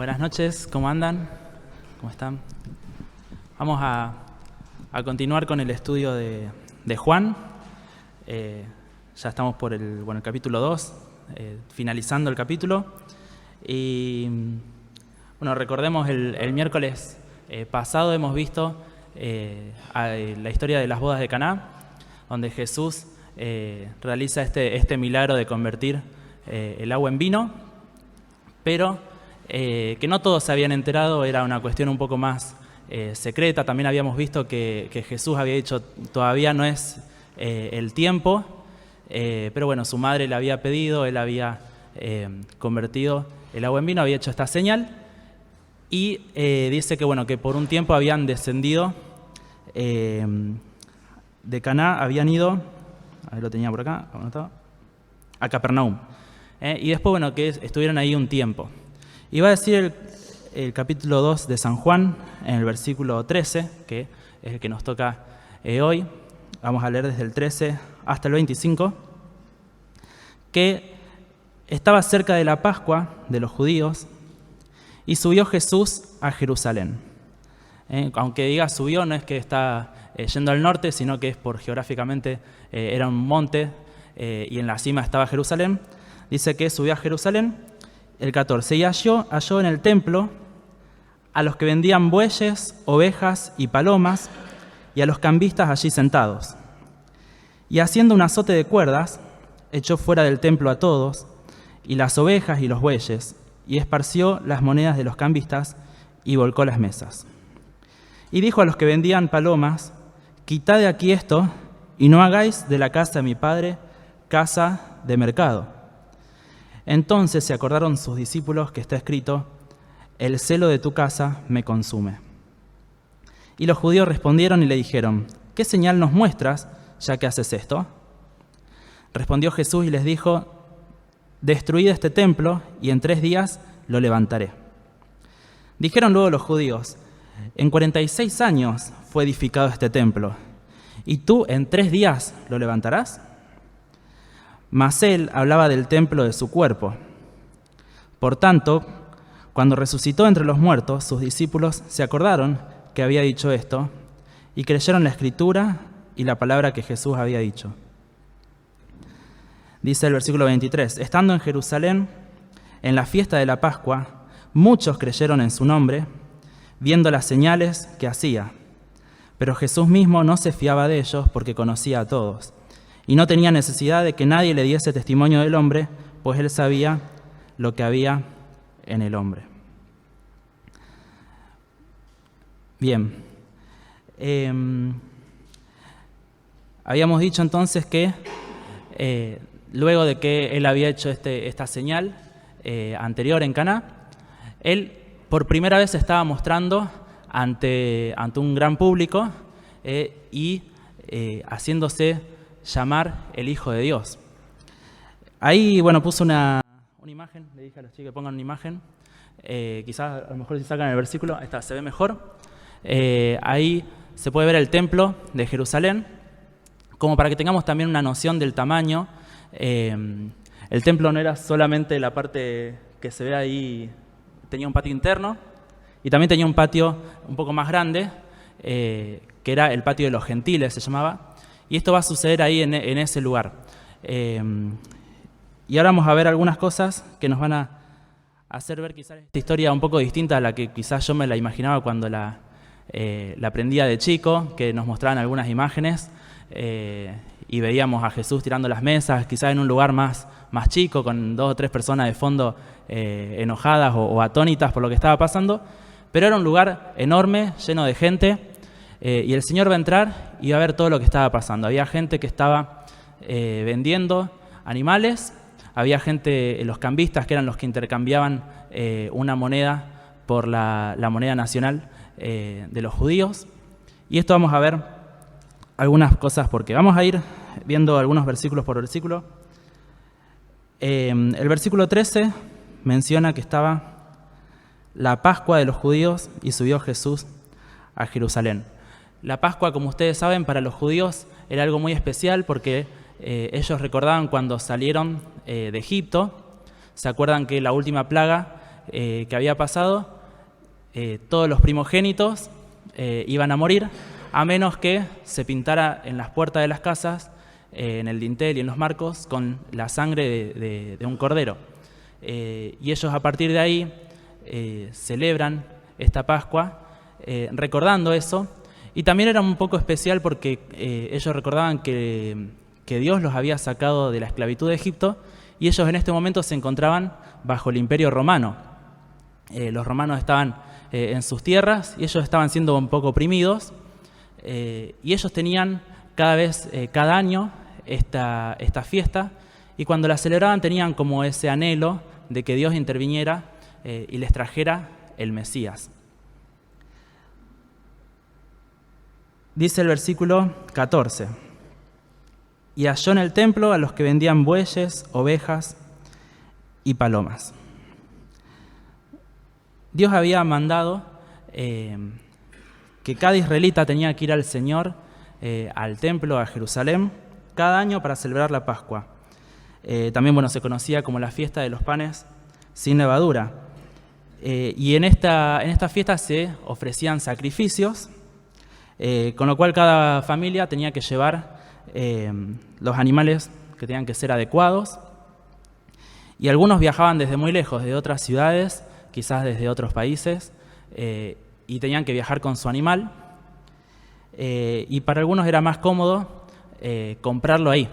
Buenas noches, ¿cómo andan? ¿Cómo están? Vamos a continuar con el estudio de Juan. Ya estamos por el capítulo 2, finalizando el capítulo. Y bueno, recordemos el miércoles pasado hemos visto la historia de las bodas de Caná, donde Jesús realiza este milagro de convertir el agua en vino, pero que no todos se habían enterado, era una cuestión un poco más secreta. También habíamos visto que Jesús había dicho, todavía no es el tiempo, pero bueno, su madre le había pedido, él había convertido el agua en vino, había hecho esta señal, y dice que por un tiempo habían descendido de Caná, habían ido, a ver, lo tenía por acá, a Capernaum, y después que estuvieron ahí un tiempo. Y va a decir el capítulo 2 de San Juan, en el versículo 13, que es el que nos toca hoy. Vamos a leer desde el 13 hasta el 25, que estaba cerca de la Pascua de los judíos y subió Jesús a Jerusalén. Aunque diga subió, no es que está yendo al norte, sino que es geográficamente era un monte y en la cima estaba Jerusalén. Dice que subió a Jerusalén. El 14, y halló en el templo a los que vendían bueyes, ovejas y palomas, y a los cambistas allí sentados. Y haciendo un azote de cuerdas, echó fuera del templo a todos, y las ovejas y los bueyes, y esparció las monedas de los cambistas, y volcó las mesas. Y dijo a los que vendían palomas, quitad de aquí esto, y no hagáis de la casa de mi padre casa de mercado. Entonces se acordaron sus discípulos que está escrito, el celo de tu casa me consume. Y los judíos respondieron y le dijeron, ¿qué señal nos muestras, ya que haces esto? Respondió Jesús y les dijo, destruid este templo y en 3 días lo levantaré. Dijeron luego los judíos, en 46 años fue edificado este templo, ¿y tú en 3 días lo levantarás? Mas él hablaba del templo de su cuerpo. Por tanto, cuando resucitó entre los muertos, sus discípulos se acordaron que había dicho esto y creyeron la Escritura y la palabra que Jesús había dicho. Dice el versículo 23, estando en Jerusalén, en la fiesta de la Pascua, muchos creyeron en su nombre, viendo las señales que hacía. Pero Jesús mismo no se fiaba de ellos porque conocía a todos. Y no tenía necesidad de que nadie le diese testimonio del hombre, pues él sabía lo que había en el hombre. Bien. Habíamos dicho entonces que luego de que él había hecho esta señal anterior en Caná, él por primera vez se estaba mostrando ante un gran público y haciéndose llamar el Hijo de Dios. Ahí, puso una imagen, le dije a los chicos que pongan una imagen, quizás a lo mejor si sacan el versículo, esta se ve mejor. Ahí se puede ver el templo de Jerusalén, como para que tengamos también una noción del tamaño. El templo no era solamente la parte que se ve ahí, tenía un patio interno y también tenía un patio un poco más grande, que era el patio de los gentiles, se llamaba. Y esto va a suceder ahí en ese lugar. Y ahora vamos a ver algunas cosas que nos van a hacer ver quizás esta historia un poco distinta a la que quizás yo me la imaginaba cuando la aprendía de chico, que nos mostraban algunas imágenes y veíamos a Jesús tirando las mesas, quizás en un lugar más chico, con 2 o 3 personas de fondo enojadas o atónitas por lo que estaba pasando. Pero era un lugar enorme, lleno de gente. Y el Señor va a entrar y va a ver todo lo que estaba pasando. Había gente que estaba vendiendo animales, había gente, los cambistas, que eran los que intercambiaban una moneda por la moneda nacional de los judíos. Y esto vamos a ver algunas cosas, porque vamos a ir viendo algunos versículos por versículo. El versículo 13 menciona que estaba la Pascua de los judíos y subió Jesús a Jerusalén. La Pascua, como ustedes saben, para los judíos era algo muy especial porque ellos recordaban cuando salieron de Egipto. Se acuerdan que la última plaga que había pasado, todos los primogénitos iban a morir, a menos que se pintara en las puertas de las casas, en el dintel y en los marcos, con la sangre de un cordero. Y ellos a partir de ahí celebran esta Pascua recordando eso. Y también era un poco especial porque ellos recordaban que Dios los había sacado de la esclavitud de Egipto y ellos en este momento se encontraban bajo el Imperio Romano. Los romanos estaban en sus tierras y ellos estaban siendo un poco oprimidos y ellos tenían cada año esta fiesta y cuando la celebraban tenían como ese anhelo de que Dios interviniera y les trajera el Mesías. Dice el versículo 14, y halló en el templo a los que vendían bueyes, ovejas y palomas. Dios había mandado que cada israelita tenía que ir al Señor, al templo, a Jerusalén, cada año para celebrar la Pascua. También se conocía como la fiesta de los panes sin levadura. Y en esta fiesta se ofrecían sacrificios, con lo cual cada familia tenía que llevar los animales que tenían que ser adecuados. Y algunos viajaban desde muy lejos, de otras ciudades, quizás desde otros países, y tenían que viajar con su animal. Y para algunos era más cómodo comprarlo ahí,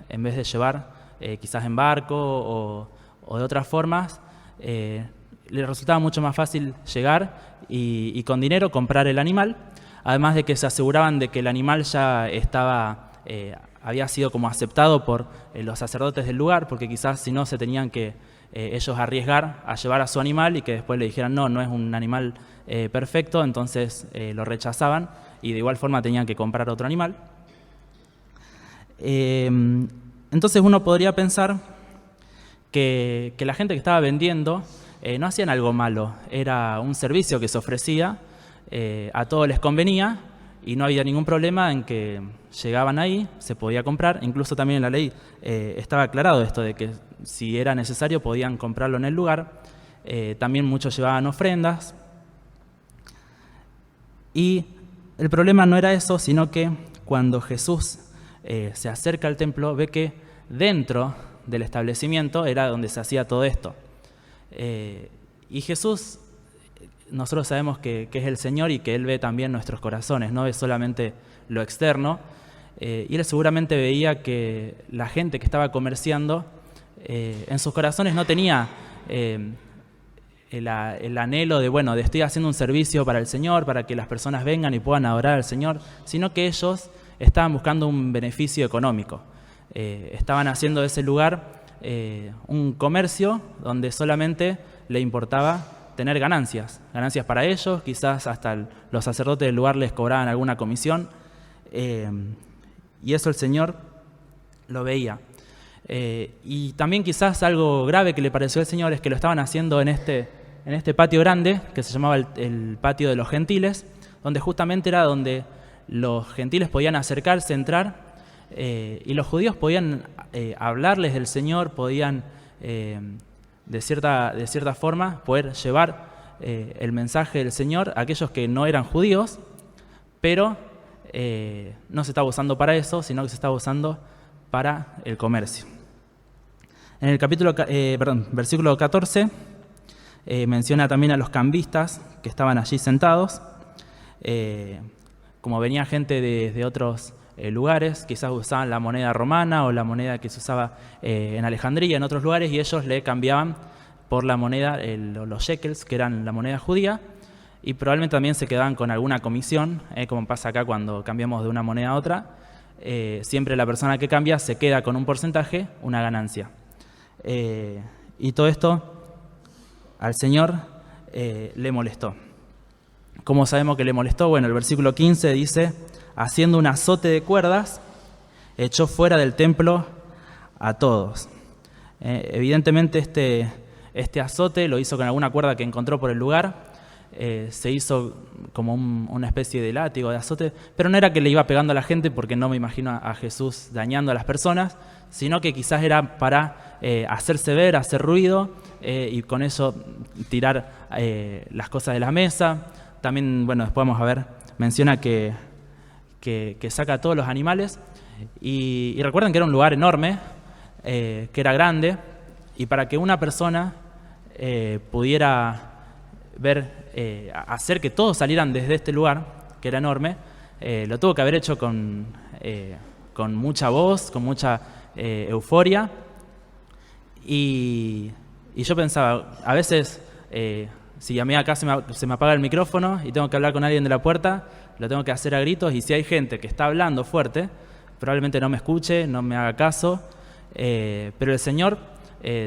en vez de llevar quizás en barco o de otras formas. Les resultaba mucho más fácil llegar y con dinero comprar el animal, además de que se aseguraban de que el animal ya había sido como aceptado por los sacerdotes del lugar, porque quizás si no se tenían que ellos arriesgar a llevar a su animal y que después le dijeran no es un animal perfecto, entonces lo rechazaban y de igual forma tenían que comprar otro animal. Entonces uno podría pensar que la gente que estaba vendiendo no hacían algo malo, era un servicio que se ofrecía, a todos les convenía y no había ningún problema en que llegaban ahí, se podía comprar, incluso también en la ley estaba aclarado esto de que si era necesario podían comprarlo en el lugar. También muchos llevaban ofrendas y el problema no era eso, sino que cuando Jesús se acerca al templo ve que dentro del establecimiento era donde se hacía todo esto. Y Jesús, nosotros sabemos que es el Señor y que Él ve también nuestros corazones, no ve solamente lo externo. Y Él seguramente veía que la gente que estaba comerciando en sus corazones no tenía el anhelo de estoy haciendo un servicio para el Señor, para que las personas vengan y puedan adorar al Señor, sino que ellos estaban buscando un beneficio económico. Estaban haciendo de ese lugar un comercio donde solamente le importaba tener ganancias para ellos, quizás hasta los sacerdotes del lugar les cobraban alguna comisión, y eso el Señor lo veía. Y también quizás algo grave que le pareció al Señor es que lo estaban haciendo en este patio grande, que se llamaba el patio de los gentiles, donde justamente era donde los gentiles podían acercarse, entrar, y los judíos podían hablarles del Señor, podían de cierta forma poder llevar el mensaje del Señor a aquellos que no eran judíos, pero no se estaba usando para eso, sino que se estaba usando para el comercio. En el versículo 14 menciona también a los cambistas que estaban allí sentados. Como venía gente de otros lugares, quizás usaban la moneda romana o la moneda que se usaba en Alejandría, en otros lugares, y ellos le cambiaban por la moneda, los shekels, que eran la moneda judía, y probablemente también se quedaban con alguna comisión, como pasa acá cuando cambiamos de una moneda a otra. Siempre la persona que cambia se queda con un porcentaje, una ganancia. Y todo esto al Señor le molestó. ¿Cómo sabemos que le molestó? Bueno, el versículo 15 dice: haciendo un azote de cuerdas, echó fuera del templo a todos. Evidentemente este azote lo hizo con alguna cuerda que encontró por el lugar. Se hizo como una especie de látigo, de azote, pero no era que le iba pegando a la gente, porque no me imagino a Jesús dañando a las personas, sino que quizás era para hacerse ver, hacer ruido, y con eso tirar las cosas de la mesa. También, bueno, después vamos a ver, menciona que saca a todos los animales. Y recuerden que era un lugar enorme, que era grande, y para que una persona pudiera ver, hacer que todos salieran desde este lugar, que era enorme, lo tuvo que haber hecho con mucha voz, con mucha euforia. Y yo pensaba, a veces, si a mí acá se me apaga el micrófono y tengo que hablar con alguien de la puerta, lo tengo que hacer a gritos, y si hay gente que está hablando fuerte, probablemente no me escuche, no me haga caso, pero el Señor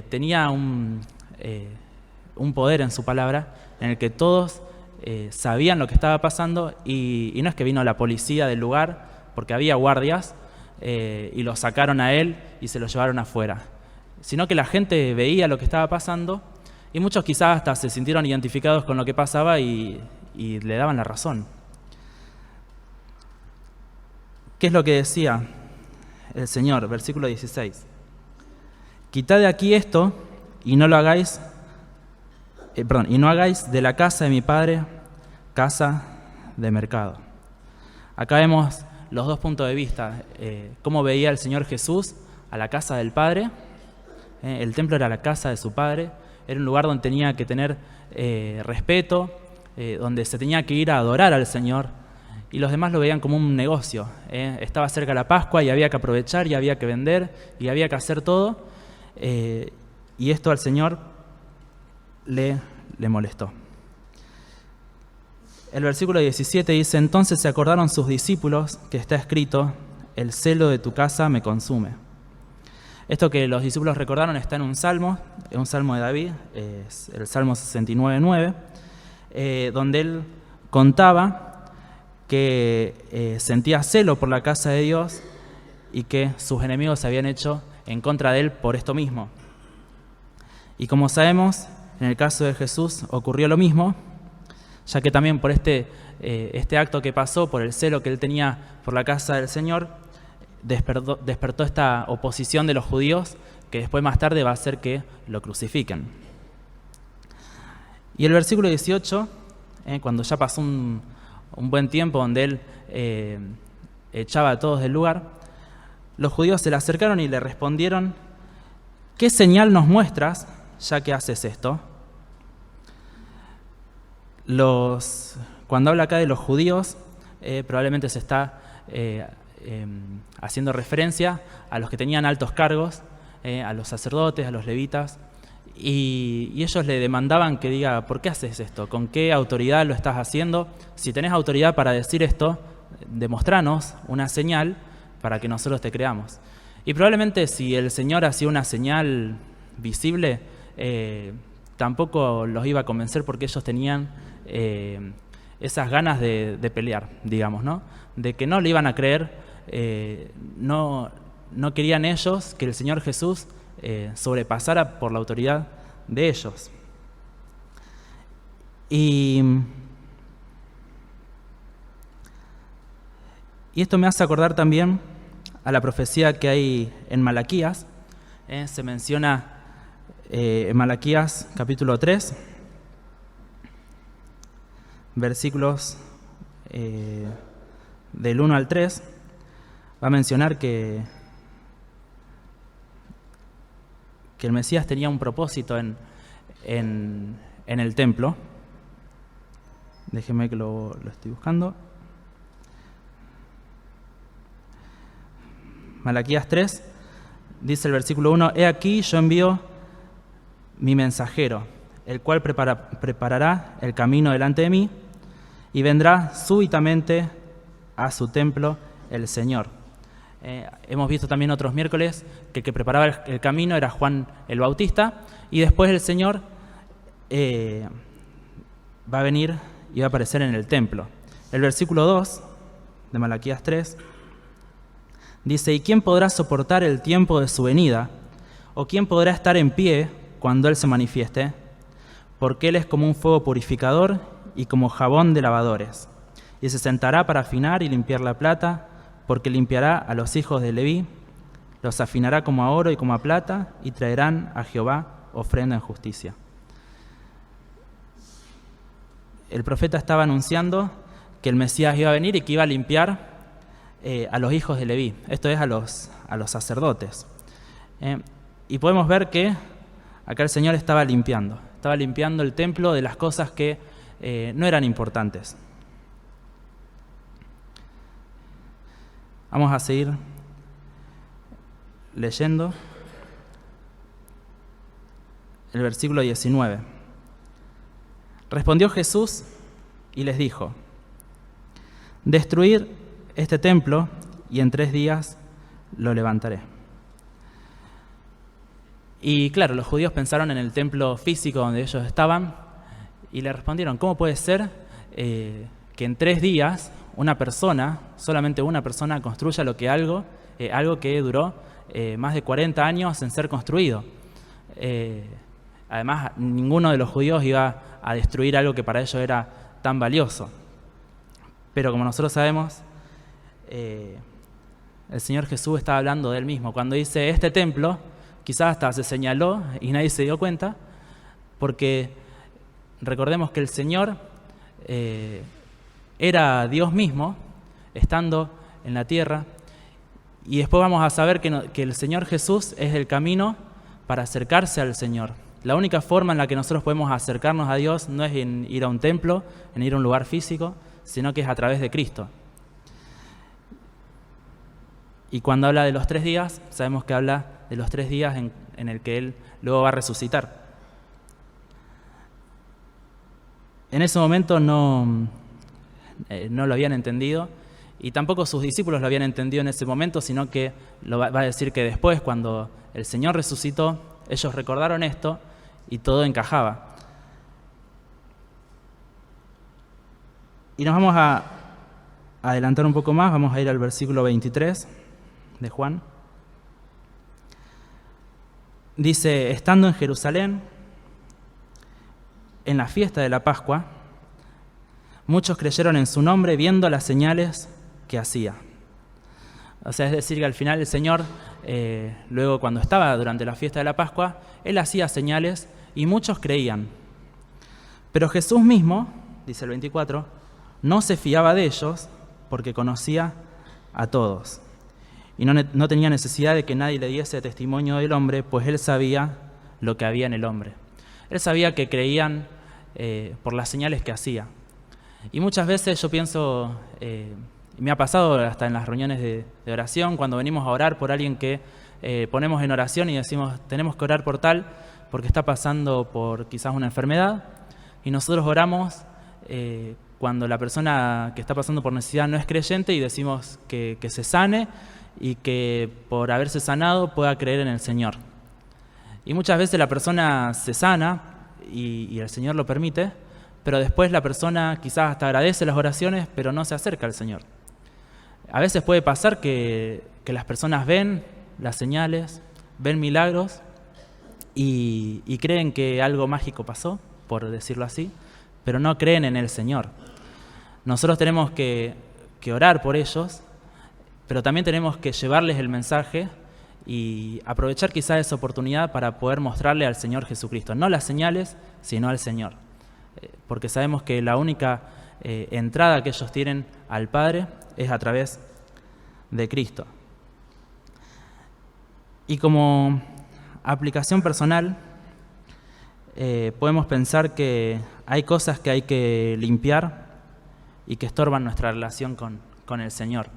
tenía un poder en su palabra en el que todos sabían lo que estaba pasando, y no es que vino la policía del lugar, porque había guardias, y lo sacaron a él y se lo llevaron afuera, sino que la gente veía lo que estaba pasando, y muchos quizás hasta se sintieron identificados con lo que pasaba y le daban la razón. ¿Qué es lo que decía el Señor? Versículo 16. Quitad de aquí esto y no lo hagáis, y no hagáis de la casa de mi Padre casa de mercado. Acá vemos los dos puntos de vista, cómo veía el Señor Jesús a la casa del Padre. El templo era la casa de su Padre, era un lugar donde tenía que tener respeto, donde se tenía que ir a adorar al Señor, y los demás lo veían como un negocio. Estaba cerca la Pascua y había que aprovechar y había que vender y había que hacer todo, y esto al Señor le molestó. El versículo 17 dice: entonces se acordaron sus discípulos que está escrito, el celo de tu casa me consume. Esto que los discípulos recordaron está en un salmo de David, es el Salmo 69:9, donde él contaba que sentía celo por la casa de Dios y que sus enemigos se habían hecho en contra de él por esto mismo. Y como sabemos, en el caso de Jesús ocurrió lo mismo, ya que también por este acto que pasó, por el celo que él tenía por la casa del Señor, despertó esta oposición de los judíos, que después más tarde va a hacer que lo crucifiquen. Y el versículo 18, cuando ya pasó un buen tiempo donde él echaba a todos del lugar, los judíos se le acercaron y le respondieron: ¿qué señal nos muestras ya que haces esto? Cuando habla acá de los judíos, probablemente se está haciendo referencia a los que tenían altos cargos, a los sacerdotes, a los levitas, y ellos le demandaban que diga: ¿por qué haces esto? ¿Con qué autoridad lo estás haciendo? Si tenés autoridad para decir esto, demostranos una señal para que nosotros te creamos. Y probablemente si el Señor hacía una señal visible, tampoco los iba a convencer, porque ellos tenían esas ganas de pelear, digamos, ¿no? De que no le iban a creer, no querían ellos que el Señor Jesús sobrepasara por la autoridad de ellos. Y esto me hace acordar también a la profecía que hay en Malaquías. Se menciona en Malaquías capítulo 3, versículos del 1 al 3, va a mencionar que el Mesías tenía un propósito en el templo. Déjenme que lo estoy buscando. Malaquías 3, dice el versículo 1: he aquí yo envío mi mensajero, el cual preparará el camino delante de mí, y vendrá súbitamente a su templo el Señor. Hemos visto también otros miércoles que el que preparaba el camino era Juan el Bautista, y después el Señor va a venir y va a aparecer en el templo. El versículo 2 de Malaquías 3 dice: ¿y quién podrá soportar el tiempo de su venida? ¿O quién podrá estar en pie cuando Él se manifieste? Porque Él es como un fuego purificador y como jabón de lavadores. Y se sentará para afinar y limpiar la plata, porque limpiará a los hijos de Leví, los afinará como a oro y como a plata, y traerán a Jehová ofrenda en justicia. El profeta estaba anunciando que el Mesías iba a venir y que iba a limpiar a los hijos de Leví, esto es a los sacerdotes. Y podemos ver que acá el Señor estaba limpiando el templo de las cosas que no eran importantes. Vamos a seguir leyendo el versículo 19. Respondió Jesús y les dijo: destruid este templo y en 3 días lo levantaré. Y claro, los judíos pensaron en el templo físico donde ellos estaban y le respondieron: ¿cómo puede ser que en 3 días solamente una persona construya algo que duró más de 40 años en ser construido? Además, ninguno de los judíos iba a destruir algo que para ellos era tan valioso. Pero como nosotros sabemos, el Señor Jesús estaba hablando de Él mismo. Cuando dice este templo, quizás hasta se señaló y nadie se dio cuenta, porque recordemos que el Señor era Dios mismo, estando en la tierra, y después vamos a saber que el Señor Jesús es el camino para acercarse al Señor. La única forma en la que nosotros podemos acercarnos a Dios no es en ir a un templo, en ir a un lugar físico, sino que es a través de Cristo. Y cuando habla de los 3 días, sabemos que habla de los 3 días en el que Él luego va a resucitar. En ese momento no lo habían entendido, y tampoco sus discípulos lo habían entendido en ese momento, sino que va a decir que después, cuando el Señor resucitó, ellos recordaron esto y todo encajaba. Y nos vamos a adelantar un poco más, vamos a ir al versículo 23 de Juan. Dice: estando en Jerusalén, en la fiesta de la Pascua, muchos creyeron en su nombre viendo las señales que hacía. O sea, es decir, que al final el Señor, luego cuando estaba durante la fiesta de la Pascua, Él hacía señales y muchos creían. Pero Jesús mismo, dice el 24, no se fiaba de ellos porque conocía a todos. Y no tenía necesidad de que nadie le diese testimonio del hombre, pues Él sabía lo que había en el hombre. Él sabía que creían por las señales que hacía. Y muchas veces yo pienso, me ha pasado hasta en las reuniones de oración, cuando venimos a orar por alguien que ponemos en oración y decimos: tenemos que orar por tal, porque está pasando por quizás una enfermedad, y nosotros oramos cuando la persona que está pasando por necesidad no es creyente y decimos que se sane y que por haberse sanado pueda creer en el Señor. Y muchas veces la persona se sana y el Señor lo permite, pero después la persona quizás hasta agradece las oraciones, pero no se acerca al Señor. A veces puede pasar que las personas ven las señales, ven milagros y creen que algo mágico pasó, por decirlo así, pero no creen en el Señor. Nosotros tenemos que orar por ellos, pero también tenemos que llevarles el mensaje y aprovechar quizás esa oportunidad para poder mostrarle al Señor Jesucristo. No las señales, sino al Señor. Porque sabemos que la única entrada que ellos tienen al Padre es a través de Cristo. Y como aplicación personal, podemos pensar que hay cosas que hay que limpiar y que estorban nuestra relación con el Señor.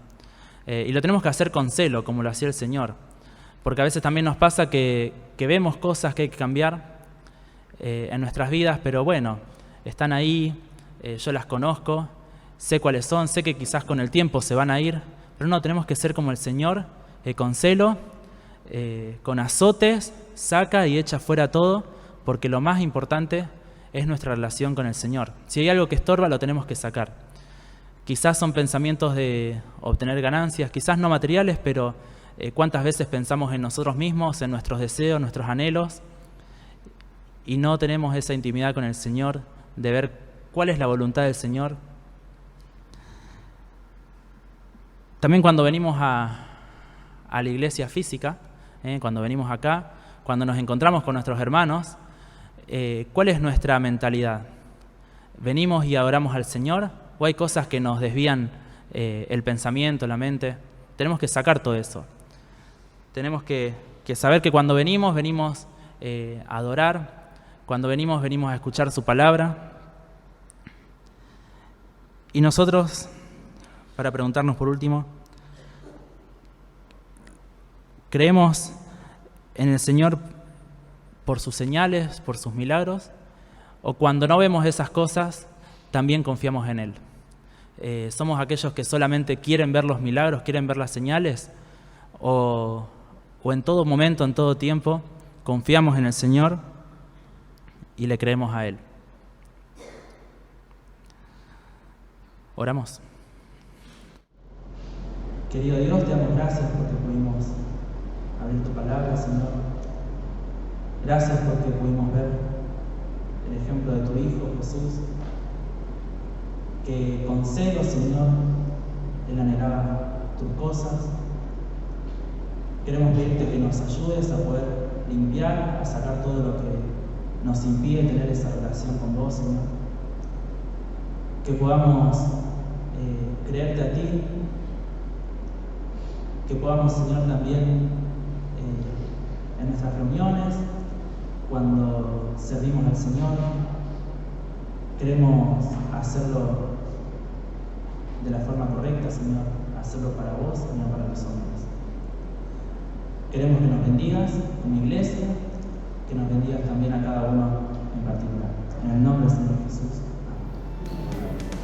Y lo tenemos que hacer con celo, como lo hacía el Señor. Porque a veces también nos pasa que vemos cosas que hay que cambiar en nuestras vidas, pero bueno, están ahí, yo las conozco, sé cuáles son, sé que quizás con el tiempo se van a ir, pero no, tenemos que ser como el Señor, con celo, con azotes, saca y echa fuera todo, porque lo más importante es nuestra relación con el Señor. Si hay algo que estorba, lo tenemos que sacar. Quizás son pensamientos de obtener ganancias, quizás no materiales, pero cuántas veces pensamos en nosotros mismos, en nuestros deseos, nuestros anhelos, y no tenemos esa intimidad con el Señor, de ver cuál es la voluntad del Señor. También cuando venimos a la iglesia física, cuando venimos acá, cuando nos encontramos con nuestros hermanos, ¿cuál es nuestra mentalidad? ¿Venimos y adoramos al Señor? ¿O hay cosas que nos desvían el pensamiento, la mente? Tenemos que sacar todo eso. Tenemos que saber que cuando venimos a adorar, cuando venimos a escuchar su palabra. Y nosotros, para preguntarnos por último, ¿creemos en el Señor por sus señales, por sus milagros? ¿O cuando no vemos esas cosas, también confiamos en Él? ¿Somos aquellos que solamente quieren ver los milagros, quieren ver las señales? ¿O en todo momento, en todo tiempo, confiamos en el Señor y le creemos a Él? Oramos. Querido Dios, te damos gracias porque pudimos abrir tu palabra, Señor. Gracias porque pudimos ver el ejemplo de tu Hijo, Jesús, que con celo, Señor, Él anhelaba tus cosas. Queremos pedirte que nos ayudes a poder limpiar, a sacar todo lo que nos impide tener esa relación con vos, Señor. Que podamos creerte a ti, que podamos, Señor, también en nuestras reuniones, cuando servimos al Señor, queremos hacerlo de la forma correcta, Señor, hacerlo para vos, no para los hombres. Queremos que nos bendigas como iglesia, que nos bendigas también a cada uno en particular. En el nombre del Señor Jesús. Amén.